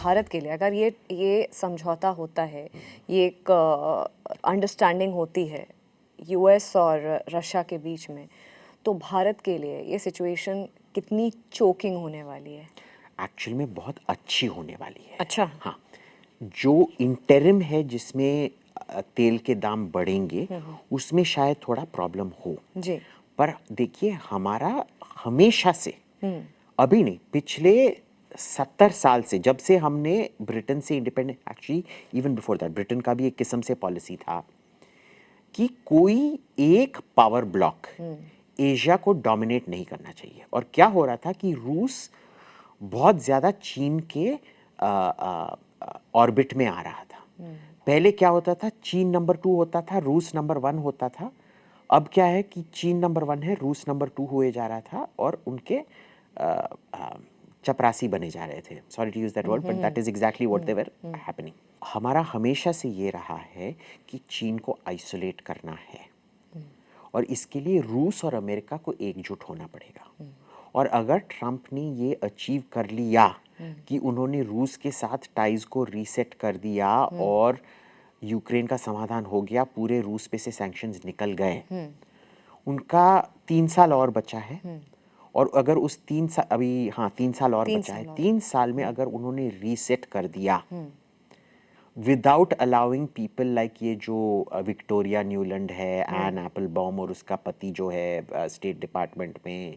भारत के लिए अगर ये समझौता होता है, ये एक अंडरस्टैंडिंग होती है यूएस और रशिया के बीच में, तो भारत के लिए ये सिचुएशन कितनी चोकिंग होने वाली है? एक्चुअल में बहुत अच्छी होने वाली है। अच्छा। हाँ, जो इंटरिम है जिसमें तेल के दाम बढ़ेंगे उसमें शायद थोड़ा प्रॉब्लम हो जी। पर देखिए हमारा हमेशा से अभी नहीं पिछले 70 साल से जब से हमने ब्रिटेन से independent actually even before that Britain का भी एक किस्म से पॉलिसी था कि कोई एक पावर ब्लॉक एशिया को डोमिनेट नहीं करना चाहिए। और क्या हो रहा था कि रूस बहुत ज़्यादा चीन के ऑर्बिट में आ रहा था। पहले क्या होता था, चीन नंबर 2 होता था, रूस नंबर 1 होता था। अब क्या है कि चीन नंबर 1 है, रूस नंबर 2 हुए जा रहा था और उनके चपरासी बने जा रहे थे। Sorry to use that word but that is exactly what they were happening. हमारा हमेशा से ये रहा है कि चीन को आइसोलेट करना है और इसके लिए रूस और अमेरिका को एकजुट होना पड़ेगा। और अगर ट्रंप ने ये अचीव कर लिया कि उन्होंने रूस के साथ टाइज को रीसेट कर दिया और यूक्रेन का समाधान हो गया, पूरे रूस पे से सैंक्शंस निकल गए, उनका 3 साल और बचा है। और अगर उस 3 साल अभी 3 साल और बचा है, 3 साल में अगर उन्होंने रीसेट कर दिया विदाउट अलाउइंग पीपल लाइक ये जो विक्टोरिया न्यूलैंड है, एन एप्पलबॉम और उसका पति जो है स्टेट डिपार्टमेंट में,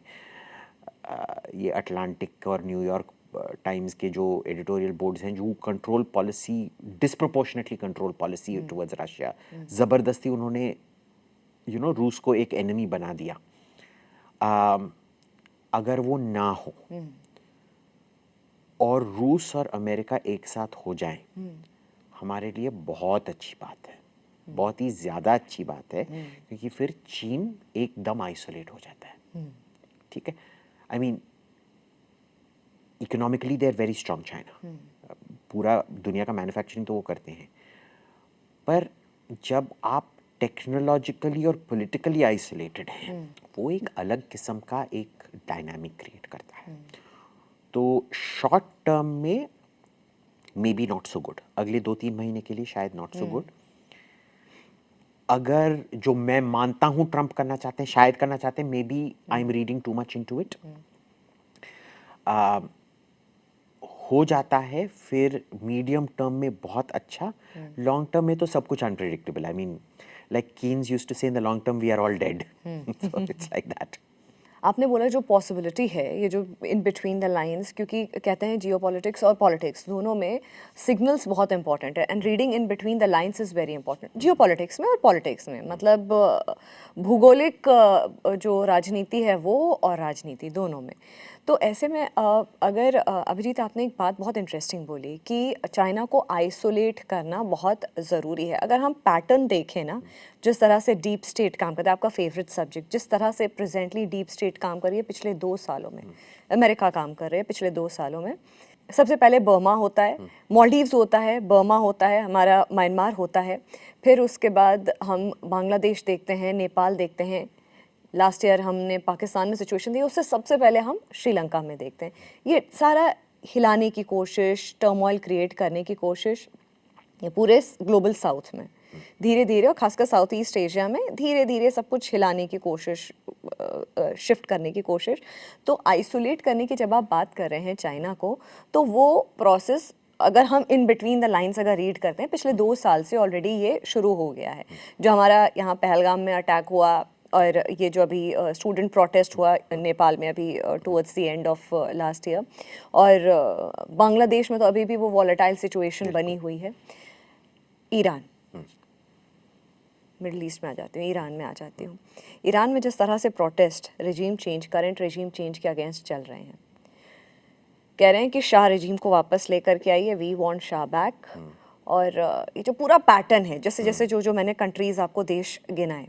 ये अटलांटिक और न्यूयॉर्क टाइम्स के जो एडिटोरियल बोर्ड्स हैं जो control policy disproportionately control policy towards Russia, ज़बरदस्ती उन्होंने रूस को एक एनिमी बना दिया। अगर वो ना हो और रूस और अमेरिका एक साथ हो जाएं, हमारे लिए बहुत अच्छी बात है, बहुत ही ज़्यादा अच्छी बात है, क्योंकि फिर चीन एकदम आइसोलेट हो जाता है। ठीक है, I mean economically they are very strong China, पूरा दुनिया का मैन्युफैक्चरिंग तो वो करते हैं, पर जब आप टेक्नोलॉजिकली और पॉलिटिकली आइसोलेटेड हैं वो एक अलग किस्म का एक डायनामिक क्रिएट करता है। तो शॉर्ट टर्म में may be not so good, अगले 2-3 महीने के लिए शायद नॉट सो गुड। अगर जो मैं मानता हूं ट्रंप करना चाहते हैं, शायद करना चाहते हैं, maybe I am reading too much into it, हो जाता है फिर मीडियम टर्म में बहुत अच्छा, लॉन्ग टर्म में तो सब कुछ unpredictable. I mean like Keynes used to say in the long term we are all dead, so it's like that. आपने बोला जो पॉसिबिलिटी है, ये जो इन बिटवीन द लाइंस, क्योंकि कहते हैं जियोपॉलिटिक्स और पॉलिटिक्स दोनों में सिग्नल्स बहुत इंपॉर्टेंट है and reading in between the lines is very important, geopolitics में और पॉलिटिक्स में। मतलब भूगोलिक जो राजनीति है वो और राजनीति दोनों में। तो ऐसे में अगर अभिजीत, आपने एक बात बहुत इंटरेस्टिंग बोली कि चाइना को आइसोलेट करना बहुत ज़रूरी है। अगर हम पैटर्न देखें ना, जिस तरह से डीप स्टेट काम करता है, आपका फेवरेट सब्जेक्ट, जिस तरह से प्रेजेंटली डीप स्टेट काम कर रही है पिछले 2 सालों में, अमेरिका काम कर रहे हैं पिछले 2 सालों में, सबसे पहले बर्मा होता है, मालदीव्स होता है, बर्मा होता है, हमारा म्यांमार होता है, फिर उसके बाद हम बांग्लादेश देखते हैं, नेपाल देखते हैं, लास्ट ईयर हमने पाकिस्तान में सिचुएशन दी, उससे सबसे पहले हम श्रीलंका में देखते हैं। ये सारा हिलाने की कोशिश, टर्मोइल क्रिएट करने की कोशिश, ये पूरे ग्लोबल साउथ में धीरे धीरे और खासकर साउथ ईस्ट एशिया में धीरे धीरे सब कुछ हिलाने की कोशिश, शिफ्ट करने की कोशिश। तो आइसोलेट करने की जब आप बात कर रहे हैं चाइना को, तो वो प्रोसेस अगर हम इन बिटवीन द लाइंस अगर रीड करते हैं, पिछले 2 साल से ऑलरेडी ये शुरू हो गया है। जो हमारा यहाँ पहलगाम में अटैक हुआ और ये जो अभी स्टूडेंट प्रोटेस्ट हुआ नेपाल में अभी towards the end of last year, और बांग्लादेश में तो अभी भी वो वॉलेटाइल सिचुएशन बनी हुई है। ईरान, मिडल ईस्ट में आ जाती हूँ, ईरान में आ जाती हूँ। ईरान में जिस तरह से protest regime change, current regime change के अगेंस्ट चल रहे हैं, कह रहे हैं कि शाह रेजीम को वापस लेकर के आइए, वी वांट शाह बैक। और ये जो पूरा पैटर्न है, जैसे जैसे जो मैंने कंट्रीज़ आपको देश गिनाए,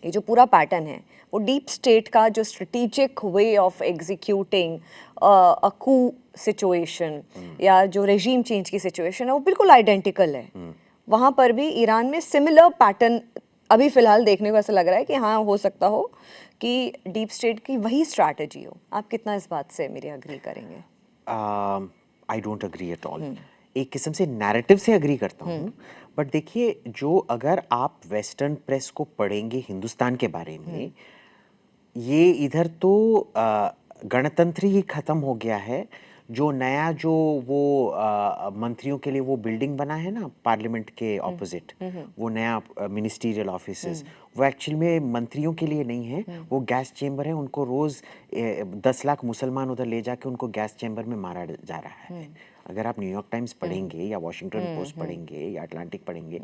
ये जो पूरा पैटर्न है वो डीप स्टेट का जो strategic way of executing a coup situation या जो रेजीम चेंज की सिचुएशन है वो बिल्कुल आइडेंटिकल है। वहाँ पर भी ईरान में सिमिलर पैटर्न अभी फ़िलहाल देखने को ऐसा लग रहा है कि हाँ, हो सकता हो कि डीप स्टेट की वही स्ट्रैटेजी हो। आप कितना इस बात से मेरे अग्री करेंगे? I don't agree at all. एक किस्म से नैरेटिव से अग्री करता हूँ, बट देखिए जो अगर आप वेस्टर्न प्रेस को पढ़ेंगे हिंदुस्तान के बारे में, ये इधर तो गणतंत्र ही खत्म हो गया है। जो नया जो वो मंत्रियों के लिए वो बिल्डिंग बना है ना पार्लियामेंट के ऑपोजिट, वो नया मिनिस्ट्रियल ऑफिसेस, वो एक्चुअल में मंत्रियों के लिए नहीं है, वो गैस चेम्बर है। उनको रोज 10 लाख मुसलमान उधर ले जाके उनको गैस चेम्बर में मारा जा रहा है। अगर आप न्यूयॉर्क टाइम्स पढ़ेंगे या वॉशिंगटन पोस्ट पढ़ेंगे या अटलांटिक पढ़ेंगे,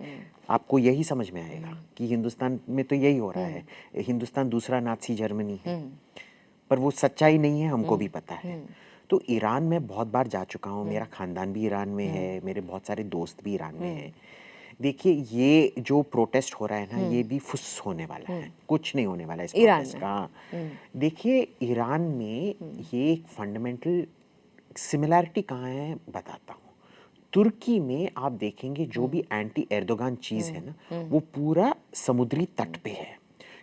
आपको यही समझ में आएगा कि हिंदुस्तान में तो यही हो रहा है। हिंदुस्तान दूसरा नाज़ी जर्मनी है, पर वो सच्चाई नहीं है, हमको भी पता है। तो ईरान में बहुत बार जा चुका हूँ, मेरा ख़ानदान भी ईरान में है, मेरे बहुत सारे दोस्त भी ईरान में हैं। देखिए ये जो प्रोटेस्ट हो रहा है ना, ये भी फुस होने वाला है, कुछ नहीं होने वाला इस ईरान प्रोटेस्ट का। देखिए ईरान में ये एक फंडामेंटल सिमिलैरिटी कहाँ है बताता हूँ। तुर्की में आप देखेंगे जो भी एंटी एर्दोगान चीज़ है ना, वो पूरा समुद्री तट पे है,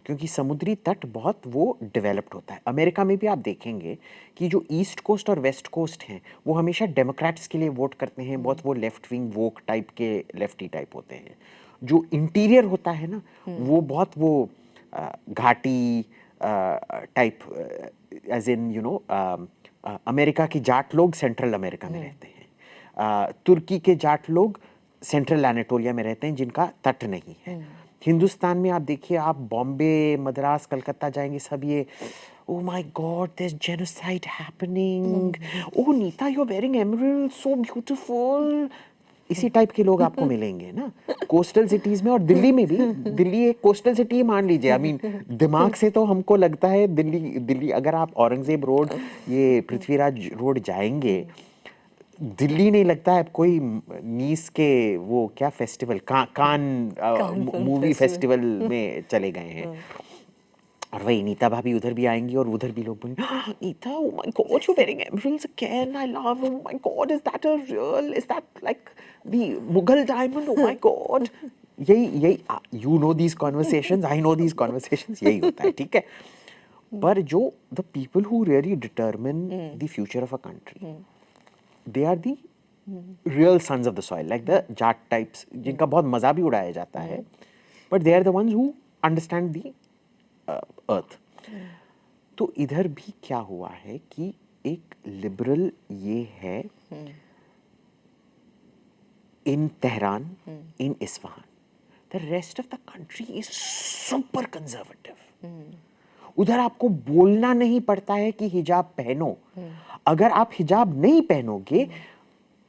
क्योंकि समुद्री तट बहुत वो डेवलप्ड होता है। अमेरिका में भी आप देखेंगे कि जो ईस्ट कोस्ट और वेस्ट कोस्ट हैं वो हमेशा डेमोक्रेट्स के लिए वोट करते हैं, बहुत वो लेफ्ट विंग वोक टाइप के लेफ्टी टाइप होते हैं। जो इंटीरियर होता है ना, वो बहुत वो घाटी type, as in you know America के जाट लोग सेंट्रल अमेरिका में रहते हैं, तुर्की के जाट लोग सेंट्रल एनाटोलिया में रहते हैं जिनका तट नहीं है। हिंदुस्तान में आप देखिए, आप बॉम्बे, मद्रास, कलकत्ता जाएंगे, सब ये oh my god there's genocide happening, oh Nita you're wearing emerald so beautiful, इसी टाइप के लोग आपको मिलेंगे ना कोस्टल सिटीज में। और दिल्ली में भी, दिल्ली एक कोस्टल सिटी मान लीजिए। आई मीन दिमाग से तो हमको लगता है दिल्ली अगर आप औरंगजेब रोड, ये पृथ्वीराज रोड जाएंगे, दिल्ली नहीं लगता है कोई नीस के वो क्या फेस्टिवल कान मूवी फेस्टिवल में चले गए हैं। और वही नीता भाभी उधर भी आएंगी और उधर भी लोग बोलेंगे, Nita oh my god you're wearing emeralds again, I love, oh my god is that a real, is that like the Mughal diamond, oh my god। यही you know these conversations, I know these conversations, यही होता है, ठीक है। पर जो the people who really determine the future of a country, they are the real sons of the soil, like the Jat types, जिनका बहुत मजा भी उड़ाया जाता है, but they are the ones who understand the अर्थ। तो इधर भी क्या हुआ है कि एक लिबरल ये है in Tehran, in Isfahan, the rest of the country is super conservative. उधर आपको बोलना नहीं पड़ता है कि हिजाब पहनो। अगर आप हिजाब नहीं पहनोगे,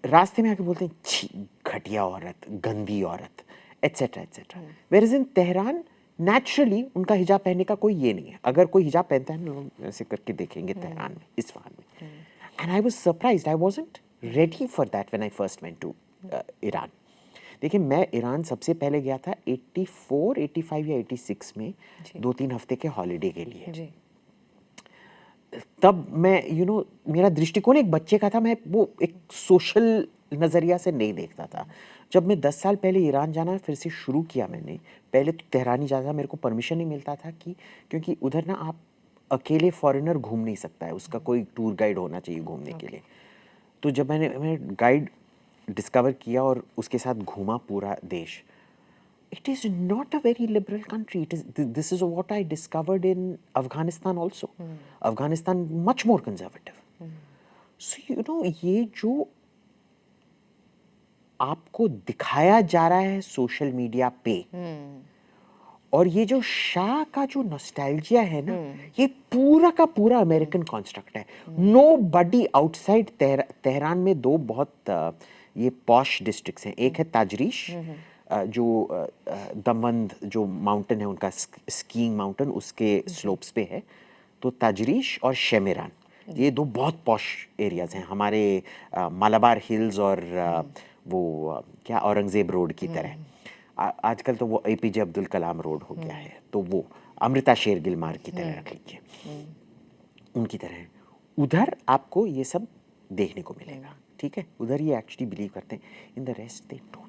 रास्ते में आके बोलते हैं छी घटिया औरत, गंदी औरत, etcetera etcetera. Where is in Tehran naturally उनका हिजाब पहनने का कोई ये नहीं है। अगर कोई हिजाब पहनता है ना, लोग ऐसे करके देखेंगे तेहरान में, इस्फहान में। And I was surprised, I wasn't ready for that when I first went to Iran. देखिए मैं ईरान सबसे पहले गया था 84, 85 या 86 में, 2-3 हफ्ते के हॉलीडे के लिए जी। तब मैं मेरा दृष्टिकोण एक बच्चे का था, मैं वो एक सोशल नज़रिया से नहीं देखता था। जब मैं 10 साल पहले ईरान जाना फिर से शुरू किया मैंने, पहले तो तेहरान ही जाता था, मेरे को परमिशन नहीं मिलता था क्योंकि उधर ना आप अकेले फॉरेनर घूम नहीं सकता है, उसका कोई टूर गाइड होना चाहिए घूमने के लिए। तो जब मैंने गाइड डिस्कवर किया और उसके साथ घूमा पूरा देश, it is not a very liberal country. This is what I discovered in Afghanistan also. Afghanistan much more conservative. So ये जो आपको दिखाया जा रहा है सोशल मीडिया पे, और ये जो शाह का जो नॉस्टैल्जिया है ना, ये पूरा का पूरा अमेरिकन कॉन्स्ट्रक्ट है। नोबडी आउटसाइड तेहरान में दो बहुत ये पॉश डिस्ट्रिक्ट्स हैं। एक है ताजरीश, जो दमवंद जो माउंटेन है उनका स्कीइंग माउंटेन, उसके स्लोप्स पे है। तो ताजरीश और शेमेरान, ये दो बहुत पॉश एरियाज हैं, हमारे मालाबार हिल्स और वो क्या औरंगजेब रोड की तरह। आजकल तो वो एपीजे अब्दुल कलाम रोड हो गया है, तो वो अमृता शेरगिल मार्ग की तरह रख लीजिए, उनकी तरह। उधर आपको ये सब देखने को मिलेगा, ठीक है। उधर ये एक्चुअली बिलीव करते हैं, in the rest they don't.